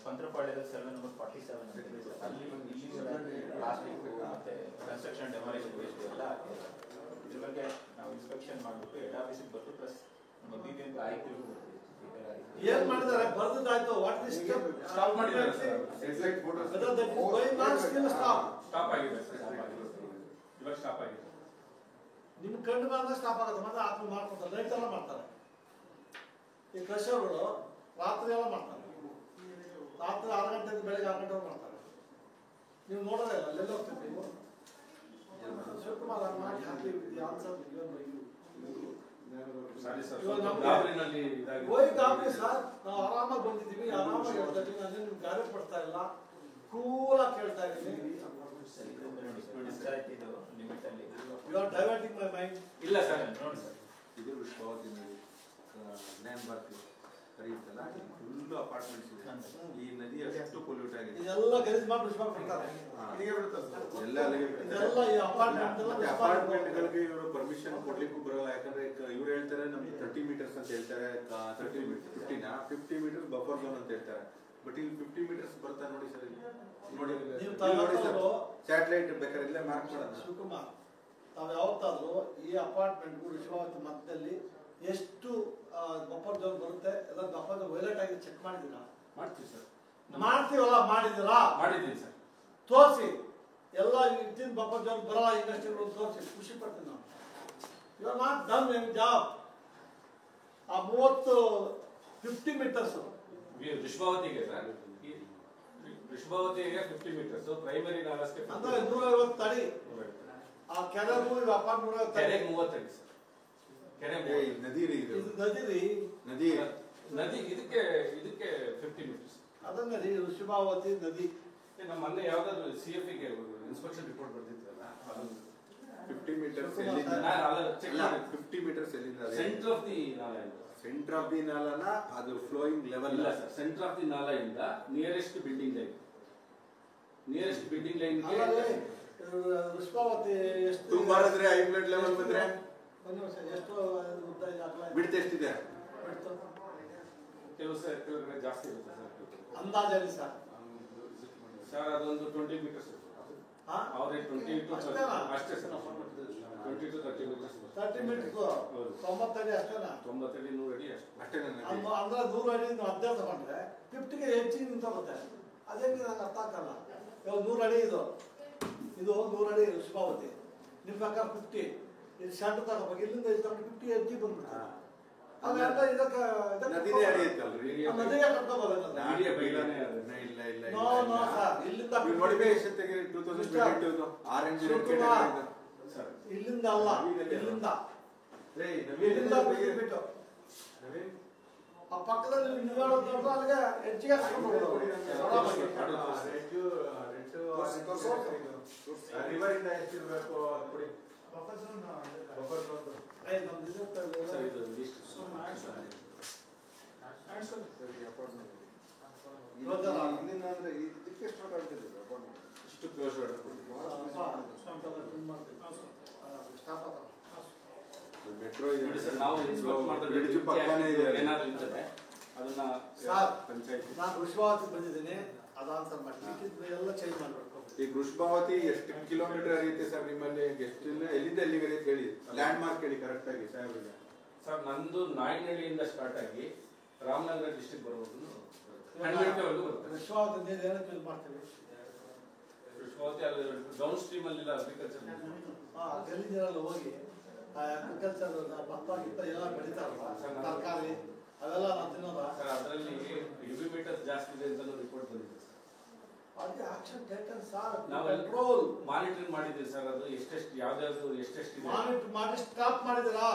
ಪಂತ್ರಪಾಳ್ಯದ survey number 47 ಅಲ್ಲಿ plastic ಮತ್ತೆ construction demolition waste ಎಲ್ಲ ಹಾಕಿದ್ದಾರೆ. ಇದ್ರ ಬಗ್ಗೆ ನಾವು ಇನ್ಸ್ಪೆಕ್ಷನ್ ಮಾಡಿಬಿಟ್ಟು ಹೆಡ್ ಆಫೀಸಿಗೆ ಬರ್ತು ಪ್ಲಸ್ ನಮ್ಮ BBMP ಆಯುಕ್ತರಿಗೂ ಬರ್ತೀವಿ. ಏನ್ ಮಾಡಿದ್ದಾರೆ ಬರ್ದಿದ್ದಾಯ್ತು. ವಾಟ್ ಇಸ್ ಸ್ಟಾಪ್ ಮಾಡಿದ್ದಾರೆ ಸರ್. ಎಕ್ಸಾಕ್ಟ್ ಫೋಟೋಸ್ ಸ್ಟಾಪ್ ಆಗಿದೆ ಸರ್. ಇವಾಗ ಸ್ಟಾಪ್ ಆಗಿದೆ. ನಿಮ್ ಕಣ್ಣು ಬಂದ್ರೆ ಸ್ಟಾಪ್ ಆಗುತ್ತೆ. ಮತ್ತೆ ಆತ್ಮ ಮಾಡ್ಕೊತಾರೆ. ನೈಟ್ ಎಲ್ಲ ಮಾಡ್ತಾರೆ. ಈ ಕ್ರಷರ್ಗಳು ರಾತ್ರಿ ಎಲ್ಲ ಮಾಡ್ತಾರೆ. ರಾತ್ರಿ 6 ಗಂಟೆಯಿಂದ ಬೆಳಗ್ಗೆ 6 ಗಂಟೆವರೆಗೆ ಮಾಡ್ತಾರೆ. ನೀವು ನೋಡೋದೇ ಇಲ್ಲ. ಅಲ್ಲೆಲ್ಲ ಹೋಗ್ತೀವಿ ನೀವು. ಶಿವಕುಮಾರ್ ಮಾಡಿ ಹಾಕಿ ಆನ್ಸರ್ ಸಾರಿ ಸರ್. ಸರ್ ನಾವು ಆರಾಮಾಗಿ ಬಂದಿದ್ದೀವಿ. ಆರಾಮಾಗಿ ಹೇಳ್ತಾ ಇದ್ದೀವಿ. ನಾನು ನಿಮ್ಗೆ ಗಾಳಿ ಪಡ್ತಾ ಇಲ್ಲ. ಕೂಲಾಗಿ ಕೇಳ್ತಾ ಇದ್ದೀನಿ. You are diverting my mind. ಇಲ್ಲ ಸರ್ ನೋಡಿ ಸರ್, ಇದು ವಿಶ್ವಾವತಿ ನದಿ ಜ್ಞಾನ್ ಭಾರತಿ ಹರಿಯುತ್ತಲ್ಲ, ಫುಲ್ಲು ಅಪಾರ್ಟ್ಮೆಂಟ್ಸ್ ಇದೆ. ಈ ನದಿ ಅಷ್ಟು ಪೊಲ್ಯೂಟ್ ಆಗಿದೆ. ಇದೆಲ್ಲ ಗಲೀಜು ಮಾಡಿ ವಿಶ್ವ ಕೊಡ್ತಾರೆ. ಎಲ್ಲ ಅಲ್ಲಿಗೆ ಅಪಾರ್ಟ್ಮೆಂಟ್ಗಳಿಗೆ ಇವರು ಪರ್ಮಿಷನ್ ಕೊಡ್ಲಿಕ್ಕೂ ಬರಲ್ಲ. ಯಾಕಂದ್ರೆ ಇವ್ರು ಹೇಳ್ತಾರೆ ನಮ್ಗೆ 30 ಮೀಟರ್ಸ್ ಅಂತ ಹೇಳ್ತಾರೆ. 50 ಮೀಟರ್ಸ್ ಬಫರ್ ಝೋನ್ ಅಂತ ಹೇಳ್ತಾರೆ. ಬಟ್ ಇಲ್ಲಿ 50 ಮೀಟರ್ಸ್ ಬರ್ತಾ ನೋಡಿ ಸರ್. ನೋಡಿ ಸರ್, ಸ್ಯಾಟಲೈಟ್ ಬೇಕಾದ್ರೆ ಇಲ್ಲೇ ಮಾರ್ಕ್ ಮಾಡೋದು. ಶಿವಕುಮಾರ್, ತಾವು ಯಾವತ್ತಾದ್ರೂ ಈ ಅಪಾರ್ಟ್ಮೆಂಟ್ಗೂ ವಿಶ್ವಾವತಿ ಮಧ್ಯದಲ್ಲಿ ಎಷ್ಟು ಬಫರ್ ಝೋನ್ ಬರುತ್ತೆ, ಎಲ್ಲ ಬಫರ್ ಝೋನ್ ವೈಲೇಟ್ ಆಗಿ ಚೆಕ್ ಮಾಡಿದ್ದೀರಾ? ಮಾಡ್ತೀವಿ ಸರ್. ಮಾಡ್ತೀವಲ್ಲ, ಮಾಡಿದ್ದೀರಾ? ಮಾಡಿದ್ದೀನಿ ಸರ್. ತೋರಿಸಿ. ಎಲ್ಲ ಇದ್ದಿನ ಬಫರ್ ಝೋನ್ ಬರಲ್ಲ ಇಂಡಸ್ಟ್ರಿಗಳು ತೋರಿಸಿ. ಖುಷಿ ಪಡ್ತೀನಿ ನಾವು. ಇವಾಗ ನಾಟ್ ಡನ್ ಎನ್ ಜಾಬ್. ಆ 50 ಮೀಟರ್ಸ್ ವಿಶ್ವಾವತಿಗೆ ಸರ್, ವಿಶ್ವಾವತಿಗೆ 50 ಮೀಟರ್ಸ್, ಪ್ರೈಮರಿ ನಾಲಸ್ಗೆ ಅಂದ್ರೆ 150 ಅಡಿ. ಆ ಕೆರೆಗೂ ಅಪಾರ್ಟ್ಮೆಂಟ್ ಕೆರೆ 30 ಅಡಿ ಸರ್. ಕೆರೆ ನದಿ ರೀ, ಇದು ನದಿ ರೀ. ನದಿ ಇದಕ್ಕೆ 50 ಮೀಟರ್ಸ್. ಅದನ್ನ ರೀ ಶಿವಾವತಿ ನದಿ. ನಮ್ಮ ಮೊನ್ನೆ ಯಾವ್ದಾದ್ರು CFಗೆ ಇನ್ಸ್ಪೆಕ್ಷನ್ ರಿಪೋರ್ಟ್ ಬರ್ತಿದ್ರಲ್ಲ, ಅದು 50 ಮೀಟರ್ಸ್ 50 ಮೀಟರ್ಸ್ ಎಲ್ಲಿಂದ? Centre of the nala. Centre of the ನಾಲಾನ ಅದು ಫ್ಲೋಯಿಂಗ್ ಲೆವೆಲ್ ಇಲ್ಲ sir. Centre of the nala ಇಂದ nearest building line, nearest building line Vishwavathi ಎಷ್ಟು ತುಂಬಾದ್ರೆ ಐಬ್ಲೆಟ್ ಲೆವೆಲ್ ಬಂದ್ರೆ ಎಷ್ಟು ಉದ್ದ ಇದೆ, ಅಗಲ ಇದೆ? ಬಿಡ್ತು ಎಷ್ಟಿದೆ? ಕೆಲವು ಜಾಸ್ತಿ ಇರುತ್ತೆ ಸರ್. ಅಂದಾಜು ಹೇಳಿ ಸರ್. ಸರ್ ಅದೊಂದು 20 ಮೀಟರ್ಸ್ ಅವರೇಜ್ 20 to 30 ಅಷ್ಟೇ ಸರ್. 20 to 30 metres. 30 ಮೀಟರ್ಸ್ 90 ಅಡಿ ಅಷ್ಟೇನಾ? 90 ಅಡಿ 100 ಅಡಿ ಅಷ್ಟೇ. ಅಂದ್ರೆ 100 ಅಡಿ 10 ತಗೊಂಡ್ರೆ 50ಗೆ ಹೆಚ್ಚಿಗೆ ನಿಂತೋಗುತ್ತೆ. ಅದೇನು ನಂಗೆ ಅರ್ಥ ಆಗಲ್ಲ. ಇವಾಗ 100 ಅಡಿ ಇದು 100 ಅಡಿ ಶಿವಾವತಿ. ನಿಮ್ಮ ಪ್ರಕಾರ 50 ಇದು ಶರ್ಟ್ ತಗೋಬೇಕು. ಇಲ್ಲಿಂದ ಇದು 50 ಹೆಚ್ಚಿಗೆ ಬಂದ್ಬಿಟ್ಟು ನದಿನೇ ಹರಿಯುತ್ತಲ್ರಿ, ನದಿಗೆ ಕರ್ಕೋಬಹುದು. ಇಲ್ಲಿಂದ ಇಲ್ಲಿಂದ ಅಲ್ಲ, ಇಲ್ಲಿಂದ ಬಿಟ್ಟು ಆ ಪಕ್ಕದಲ್ಲಿ ಅಲ್ಲಿಗೆ ಹೆಚ್ಚಿಗೆ ರಿವರಿಂದ ಎಷ್ಟಿರ್ಬೇಕು ಕೊಡಿ. ಮೆಟ್ರೋ ನಾನು ವಿಶ್ವಾವತಿ ಬಂದಿದ್ದೀನಿ. ಅದು ಆನ್ಸರ್ ಮಾಡಿ ಎಲ್ಲ ಚೇಂಜ್ ಮಾಡಬೇಕು. ಈ ವೃಷಭಾವತಿ ಎಷ್ಟು ಕಿಲೋಮೀಟರ್ ಹರಿಯುತ್ತೆ ಸರ್ ನಿಮ್ಮಲ್ಲಿ? ಎಷ್ಟಿಲ್ಲ, ಎಲ್ಲಿಂದ ಎಲ್ಲಿಗೆ ಹರಿಯುತ್ತೆ ಹೇಳಿ, ಲ್ಯಾಂಡ್ ಮಾರ್ಕ್ ಹೇಳಿ ಕರೆಕ್ಟ್ ಆಗಿ ಸಾಹೇಬ್ರಿಗೆ. ಸರ್ ನಂದು ನಾಯನಹಳ್ಳಿಯಿಂದ ಸ್ಟಾರ್ಟ್ ಆಗಿ ರಾಮನಗರ ಡಿಸ್ಟ್ರಿಕ್ಟ್ ಬರ್ಬೋದು. ವಿಶ್ವಾವತಿ ನೀರು ಏನಕ್ಕೆ ಯೂಸ್ ಮಾಡ್ತೀವಿ? ವಿಶ್ವಾವತಿ ಅಲ್ಲಿ ಡೌನ್ ಸ್ಟ್ರೀಮ್ ಅಲ್ಲಿ ಅಗ್ರಿಕಲ್ಚರ್ ಗಲ್ಲಿ ನೀರಲ್ಲಿ ಹೋಗಿ ಅಗ್ರಿಕಲ್ಚರ್ ಭತ್ತ ಗಿತ್ತ ಎಲ್ಲ ಬೆಳಿತಾರಲ್ಲ, ತರಕಾರಿ ಅವೆಲ್ಲ ನಾವು ತಿನ್ನೋದ. ಸರ್ ಅದರಲ್ಲಿ ಯುವಿ ಮೀಟರ್ಸ್ ಜಾಸ್ತಿ ಇದೆ ಅಂತ ರಿಪೋರ್ಟ್ ಬಂದಿದೆ ಸರ್. ಅದಕ್ಕೆ ಆಕ್ಷನ್ ಟೇಕನ್ ಸರ್. ನಾವು ಕಂಟ್ರೋಲ್ ಮಾನಿಟರಿಂಗ್ ಮಾಡಿದ್ದೀವಿ ಸರ್. ಅದು ಎಷ್ಟೆಷ್ಟು ಯಾವ್ದಾದ್ರು ಎಷ್ಟೆಷ್ಟು ಮಾನಿಟರ್ ಮಾಡಿ ಸ್ಟಾಪ್ ಮಾಡಿದಿರಾ?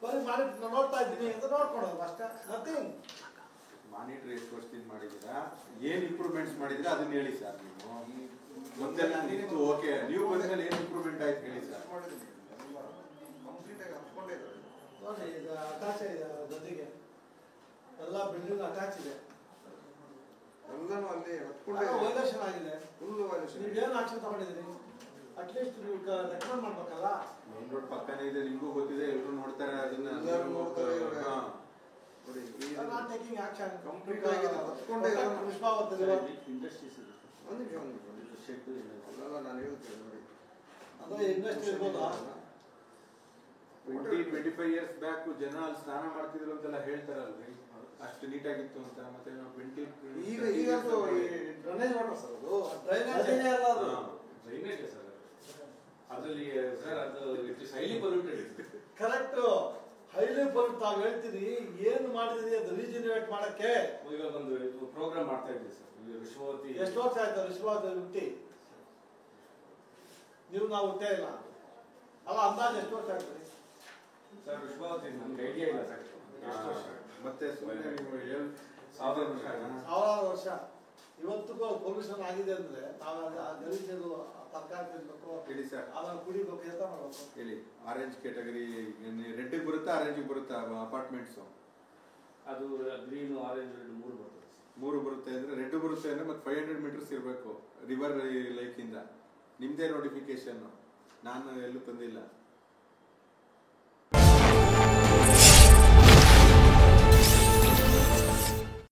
ಬರೀ ಮಾನಿಟರ್ ನೋಡ್ತಾ ಇದ್ದೀನಿ ಅಂತ ನೋಡ್ಕೊಳೋದು ಅಷ್ಟೇ. ನಥಿಂಗ್. ಮಾನಿಟರ್ ಎಷ್ಟು ವರ್ಷದಿಂದ ಮಾಡಿದ್ದೀರಾ, ಏನ್ ಇಂಪ್ರೂವ್ಮೆಂಟ್ಸ್ ಮಾಡಿದ್ದೀರಾ ಅದನ್ನ ಹೇಳಿ ಸರ್. ನೀವು ಮೊದಲೆಲ್ಲ ನಿಂತು ಓಕೆ, ನೀವು ಬಂದ್ಮೇಲೆ ಏನ್ ಇಂಪ್ರೂವ್ಮೆಂಟ್ ಆಯ್ತು ಹೇಳಿ ಸರ್. ನೋಡಿ ಇದು ಅಟ್ಯಾಚ್ ಇದೆ ನದಿಗೆ, ಎಲ್ಲ ಬಿಲ್ಡಿಂಗ್ ಅಟ್ಯಾಚ್ ಇದೆ. ವೈಲೇಷನ್ ಆಗಿದೆ. ನೀವೇನು ಆಕ್ಷನ್ ತಗೊಂಡಿದ್ದೀರಿ? ಅಟ್ಲೀಸ್ಟ್ ನೀವು ರೆಕಮೆಂಡ್ ಮಾಡ್ಬೇಕಲ್ಲ. ಮೇನ್ ರೋಡ್ ಪಕ್ಕನೇ ಇದೆ, ನಿಮಗೂ ಗೊತ್ತಿದೆ, ಎಲ್ಲರೂ ನೋಡ್ತಾರೆ ಅದನ್ನ. ನಾಟ್ ಟೇಕಿಂಗ್ ಆಕ್ಷನ್ Complete ಆಗಿ ಇದು ಹತ್ಕೊಂಡೇ ಇಲ್ಲ. ವಿಶ್ವಾವರ್ತ river. ಇಂಡಸ್ಟ್ರೀಸ್ ಇದೆ ಒಂದು ನಿಮಿಷ ಶೆಡ್ ಅಲ್ಲ ನಾನು ಹೇಳ್ತೇನೆ ನೋಡಿ ಅಂದ್ರೆ ಇಂಡಸ್ಟ್ರಿ ಇರ್ಬೋದಾ 20-25 ಇಯರ್ಸ್ ಬ್ಯಾಕ್ ಜನ ಅಲ್ಲಿ ಸ್ನಾನ ಮಾಡ್ತಿದ್ರು ಅಂತೆಲ್ಲ ಹೇಳ್ತಾರಲ್ರಿ ಅಷ್ಟು ನೀಟಾಗಿತ್ತು ಅಂತ ಮತ್ತೆ ನಾವು 20 ಈಗ ಡ್ರೈನೇಜ್ ವಾಟರ್ ಸರ್ ಅದು ಡ್ರೈನೇಜ್ ಅಲ್ಲ ಅದು ಡ್ರೈನೇಜ್ ಸರ್ ಅದರಲ್ಲಿ ಸರ್ ಅದು it is highly polluted. Correct highly pollute ತಾವು ಹೇಳ್ತೀರಿ ಏನು ಮಾಡಿದ್ರಿ ಅದು ರೀಜನರೇಟ್ ಮಾಡಕ್ಕೆ ಈಗ ಒಂದು ಪ್ರೋಗ್ರಾಮ್ ಮಾಡ್ತಾ ಇದ್ದೀವಿ ಸರ್ ವಿಶ್ವವತಿ. ಎಷ್ಟು ವರ್ಷ ಆಯ್ತು ವಿಶ್ವಾವತಿ ಹುಟ್ಟಿ? ನೀವು ನಾವು ಹುಟ್ಟೇ ಇಲ್ಲ ಅಲ್ಲ, ಅಂದಾಜು ಎಷ್ಟು ವರ್ಷ ಆಗ್ತದೆ ಸರ್ ವಿಶ್ವವತಿ ನಮ್ಗೆ ಐಡಿಯಾ ಇಲ್ಲ ಸರ್ ಎಷ್ಟು ವರ್ಷ ಮತ್ತೆ ಸುಮ್ಮನೆ ನೀವು 1000 ವರ್ಷ ಸಾವಿರಾರು ವರ್ಷ ಇವತ್ತಿಗೂ ಪೊಲ್ಯೂಷನ್ ಆಗಿದೆ ಅಂದ್ರೆ ನಾವು ಗಲೀಜು ತರಕಾರಿ ತಿನ್ಬೇಕು, ಹೇಳಿ ಸರ್ ಅದನ್ನು ಕುಡಿಬೇಕು, ಎಂತ ಮಾಡ್ಬೇಕು? ಹೇಳಿ ಆರೆಂಜ್ ಕ್ಯಾಟಗರಿ ರೆಡ್ ಬರುತ್ತಾ ಆರೆಂಜ್ ಬರುತ್ತಾ ಅಪಾರ್ಟ್ಮೆಂಟ್ಸ್? ಅದು ಗ್ರೀನ್ ಆರೆಂಜ್ ರೆಡ್ ಮೂರು ಬರ್ತದೆ. 3 ಬರುತ್ತೆ ಅಂದ್ರೆ ರೆಡ್ ಬರುತ್ತೆ ಅಂದ್ರೆ ಮತ್ತೆ 500 ಮೀಟರ್ಸ್ ಇರಬೇಕು ರಿವರ್ ಲೈಕ್ ಇಂದ. ನಿಮ್ದೇ ನೋಟಿಫಿಕೇಶನ್, ನಾನು ಎಲ್ಲೂ ತಂದಿಲ್ಲ.